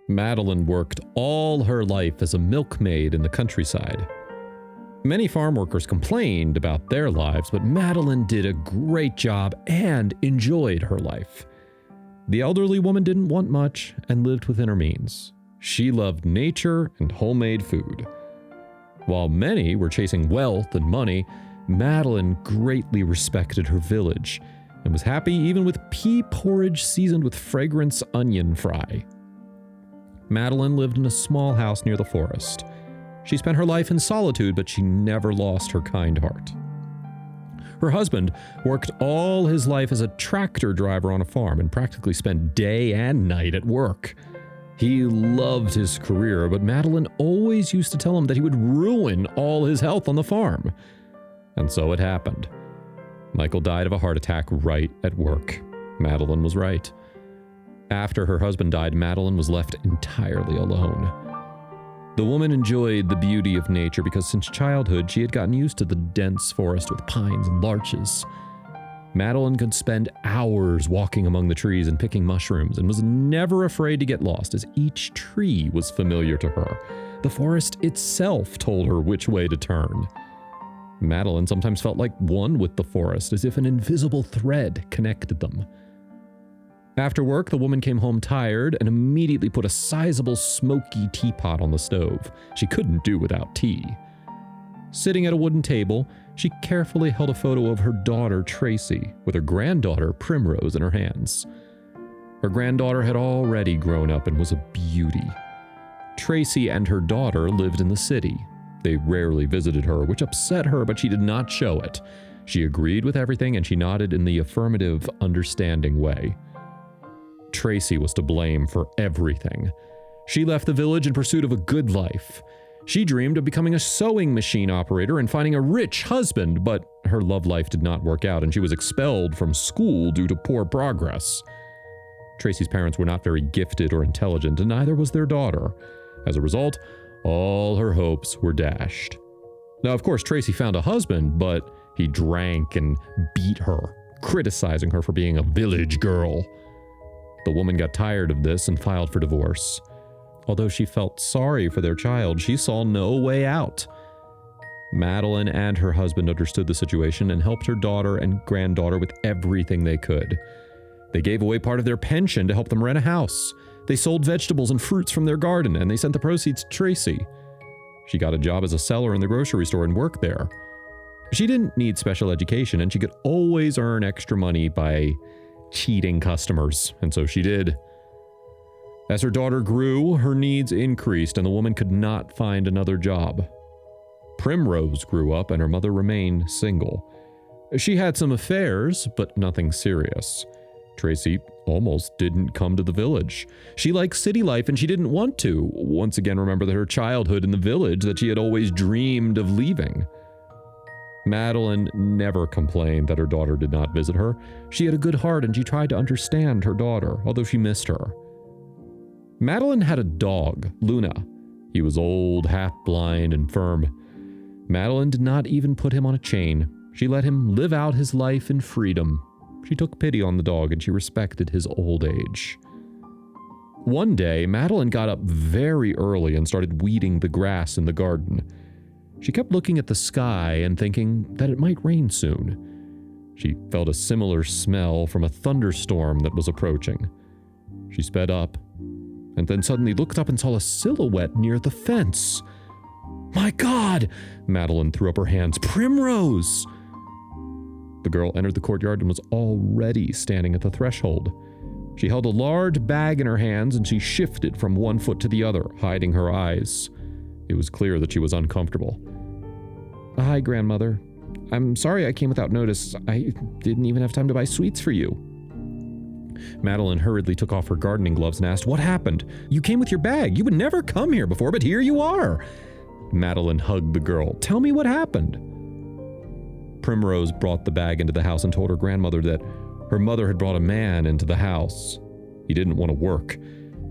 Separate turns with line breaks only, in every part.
Madeline worked all her life as a milkmaid in the countryside. Many farm workers complained about their lives, but Madeline did a great job and enjoyed her life. The elderly woman didn't want much and lived within her means. She loved nature and homemade food. While many were chasing wealth and money, Madeline greatly respected her village and was happy even with pea porridge seasoned with fragrance onion fry. Madeline lived in a small house near the forest. She spent her life in solitude, but she never lost her kind heart. Her husband worked all his life as a tractor driver on a farm and practically spent day and night at work. He loved his career, but Madeline always used to tell him that he would ruin all his health on the farm. And so it happened. Michael died of a heart attack right at work. Madeline was right. After her husband died, Madeline was left entirely alone. The woman enjoyed the beauty of nature because since childhood she had gotten used to the dense forest with pines and larches. Madeline could spend hours walking among the trees and picking mushrooms and was never afraid to get lost as each tree was familiar to her. The forest itself told her which way to turn. Madeline sometimes felt like one with the forest, as if an invisible thread connected them. After work, the woman came home tired and immediately put a sizable smoky teapot on the stove. She couldn't do without tea. Sitting at a wooden table, she carefully held a photo of her daughter, Tracy, with her granddaughter, Primrose, in her hands. Her granddaughter had already grown up and was a beauty. Tracy and her daughter lived in the city. They rarely visited her, which upset her, but she did not show it. She agreed with everything and she nodded in the affirmative, understanding way. Tracy was to blame for everything. She left the village in pursuit of a good life. She dreamed of becoming a sewing machine operator and finding a rich husband, but her love life did not work out and she was expelled from school due to poor progress. Tracy's parents were not very gifted or intelligent, and neither was their daughter. As a result, all her hopes were dashed. Now, of course, Tracy found a husband, but he drank and beat her, criticizing her for being a village girl. The woman got tired of this and filed for divorce. Although she felt sorry for their child, she saw no way out. Madeline and her husband understood the situation and helped her daughter and granddaughter with everything they could. They gave away part of their pension to help them rent a house. They sold vegetables and fruits from their garden, and they sent the proceeds to Tracy. She got a job as a seller in the grocery store and worked there. She didn't need special education, and she could always earn extra money by cheating customers, and so she did. As her daughter grew, her needs increased, and the woman could not find another job. Primrose grew up, and her mother remained single. She had some affairs, but nothing serious. Tracy almost didn't come to the village. She liked city life, and she didn't want to once again remember that her childhood in the village that she had always dreamed of leaving. Madeline never complained that her daughter did not visit her. She had a good heart and she tried to understand her daughter, although she missed her. Madeline had a dog, Luna. He was old, half-blind, and firm. Madeline did not even put him on a chain. She let him live out his life in freedom. She took pity on the dog and she respected his old age. One day, Madeline got up very early and started weeding the grass in the garden. She kept looking at the sky and thinking that it might rain soon. She felt a similar smell from a thunderstorm that was approaching. She sped up, and then suddenly looked up and saw a silhouette near the fence. "My God!" Madeline threw up her hands. "Primrose!" The girl entered the courtyard and was already standing at the threshold. She held a large bag in her hands and she shifted from one foot to the other, hiding her eyes. It was clear that she was uncomfortable. "Hi, grandmother. I'm sorry I came without notice. I didn't even have time to buy sweets for you." Madeline hurriedly took off her gardening gloves and asked, "What happened? You came with your bag. You would never come here before, but here you are." Madeline hugged the girl. "Tell me what happened." Primrose brought the bag into the house and told her grandmother that her mother had brought a man into the house. He didn't want to work.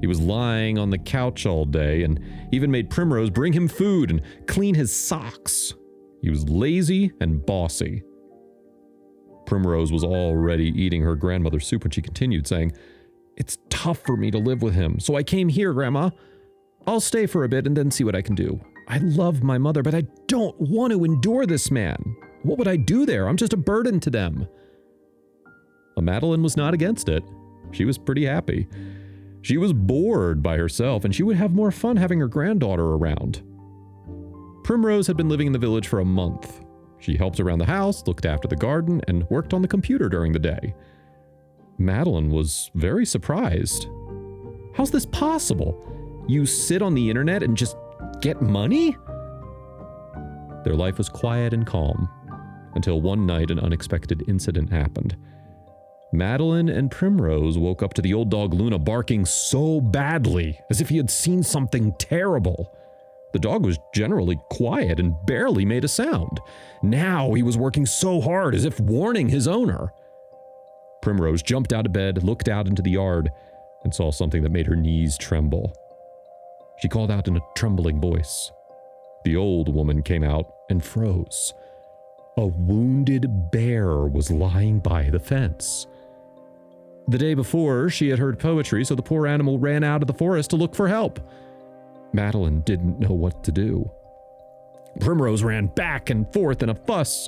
He was lying on the couch all day and even made Primrose bring him food and clean his socks. He was lazy and bossy. Primrose was already eating her grandmother's soup when she continued, saying, It's tough for me to live with him, so I came here, Grandma. I'll stay for a bit and then see what I can do. I love my mother, but I don't want to endure this man. What would I do there? I'm just a burden to them." Madeline was not against it. She was pretty happy. She was bored by herself, and she would have more fun having her granddaughter around. Primrose had been living in the village for a month. She helped around the house, looked after the garden, and worked on the computer during the day. Madeline was very surprised. "How's this possible? You sit on the internet and just get money?" Their life was quiet and calm, until one night an unexpected incident happened. Madeline and Primrose woke up to the old dog Luna barking so badly, as if he had seen something terrible. The dog was generally quiet and barely made a sound. Now he was working so hard, as if warning his owner. Primrose jumped out of bed, looked out into the yard, and saw something that made her knees tremble. She called out in a trembling voice. The old woman came out and froze. A wounded bear was lying by the fence. The day before, she had heard poetry, so the poor animal ran out of the forest to look for help. Madeline didn't know what to do. Primrose ran back and forth in a fuss.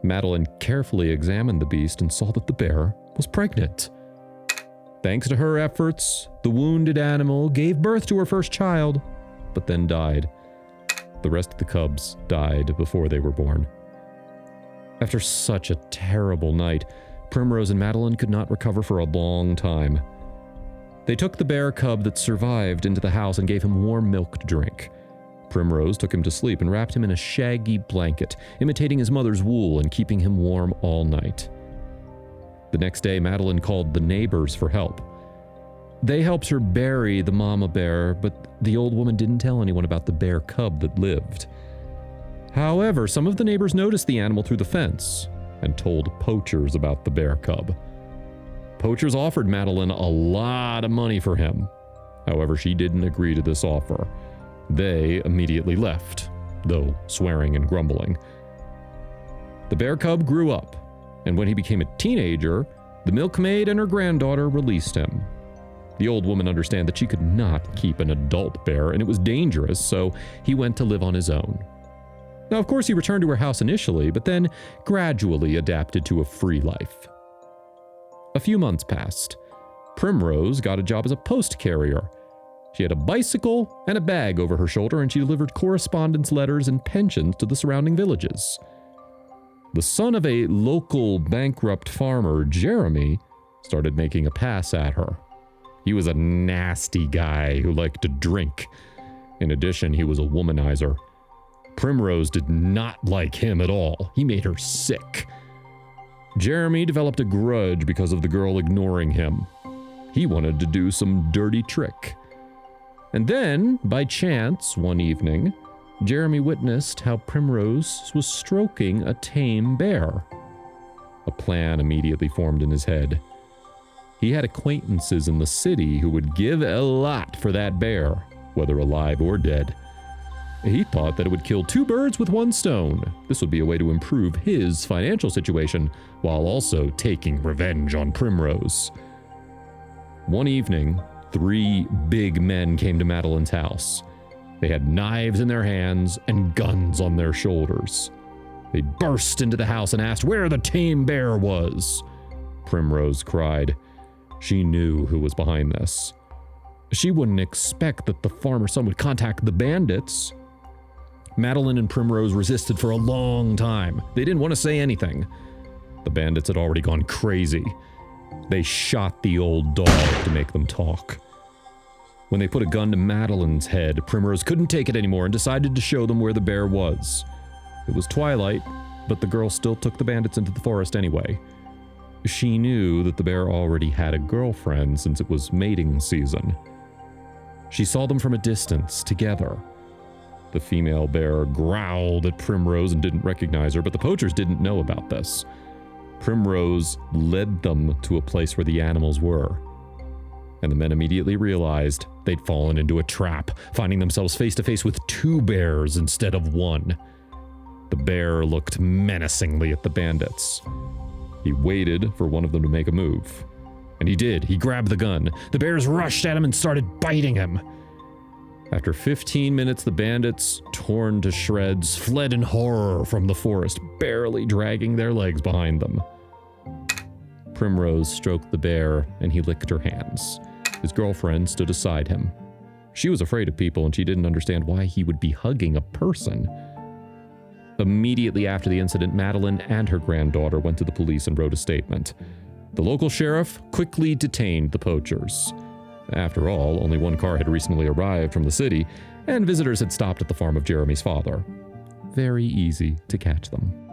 Madeline carefully examined the beast and saw that the bear was pregnant. Thanks to her efforts, the wounded animal gave birth to her first child, but then died. The rest of the cubs died before they were born. After such a terrible night, Primrose and Madeline could not recover for a long time. They took the bear cub that survived into the house and gave him warm milk to drink. Primrose took him to sleep and wrapped him in a shaggy blanket, imitating his mother's wool and keeping him warm all night. The next day, Madeline called the neighbors for help. They helped her bury the mama bear, but the old woman didn't tell anyone about the bear cub that lived. However, some of the neighbors noticed the animal through the fence and told poachers about the bear cub. Poachers offered Madeline a lot of money for him. However, she didn't agree to this offer. They immediately left, though swearing and grumbling. The bear cub grew up, and when he became a teenager, the milkmaid and her granddaughter released him. The old woman understood that she could not keep an adult bear, and it was dangerous, so he went to live on his own. Now, of course, he returned to her house initially, but then gradually adapted to a free life. A few months passed. Primrose got a job as a post carrier. She had a bicycle and a bag over her shoulder, and she delivered correspondence letters and pensions to the surrounding villages. The son of a local bankrupt farmer, Jeremy, started making a pass at her. He was a nasty guy who liked to drink. In addition, he was a womanizer. Primrose did not like him at all. He made her sick. Jeremy developed a grudge because of the girl ignoring him. He wanted to do some dirty trick. And then, by chance, one evening, Jeremy witnessed how Primrose was stroking a tame bear. A plan immediately formed in his head. He had acquaintances in the city who would give a lot for that bear, whether alive or dead. He thought that it would kill two birds with one stone. This would be a way to improve his financial situation while also taking revenge on Primrose. One evening, 3 big men came to Madeline's house. They had knives in their hands and guns on their shoulders. They burst into the house and asked where the tame bear was. Primrose cried. She knew who was behind this. She wouldn't expect that the farmer's son would contact the bandits. Madeline and Primrose resisted for a long time. They didn't want to say anything. The bandits had already gone crazy. They shot the old dog to make them talk. When they put a gun to Madeline's head, Primrose couldn't take it anymore and decided to show them where the bear was. It was twilight, but the girl still took the bandits into the forest anyway. She knew that the bear already had a girlfriend since it was mating season. She saw them from a distance, together. The female bear growled at Primrose and didn't recognize her, but the poachers didn't know about this. Primrose led them to a place where the animals were. And the men immediately realized they'd fallen into a trap, finding themselves face to face with 2 bears instead of 1. The bear looked menacingly at the bandits. He waited for one of them to make a move. And he did. He grabbed the gun. The bears rushed at him and started biting him. After 15 minutes, the bandits, torn to shreds, fled in horror from the forest, barely dragging their legs behind them. Primrose stroked the bear, and he licked her hands. His girlfriend stood beside him. She was afraid of people, and she didn't understand why he would be hugging a person. Immediately after the incident, Madeline and her granddaughter went to the police and wrote a statement. The local sheriff quickly detained the poachers. After all, only one car had recently arrived from the city, and visitors had stopped at the farm of Jeremy's father. Very easy to catch them.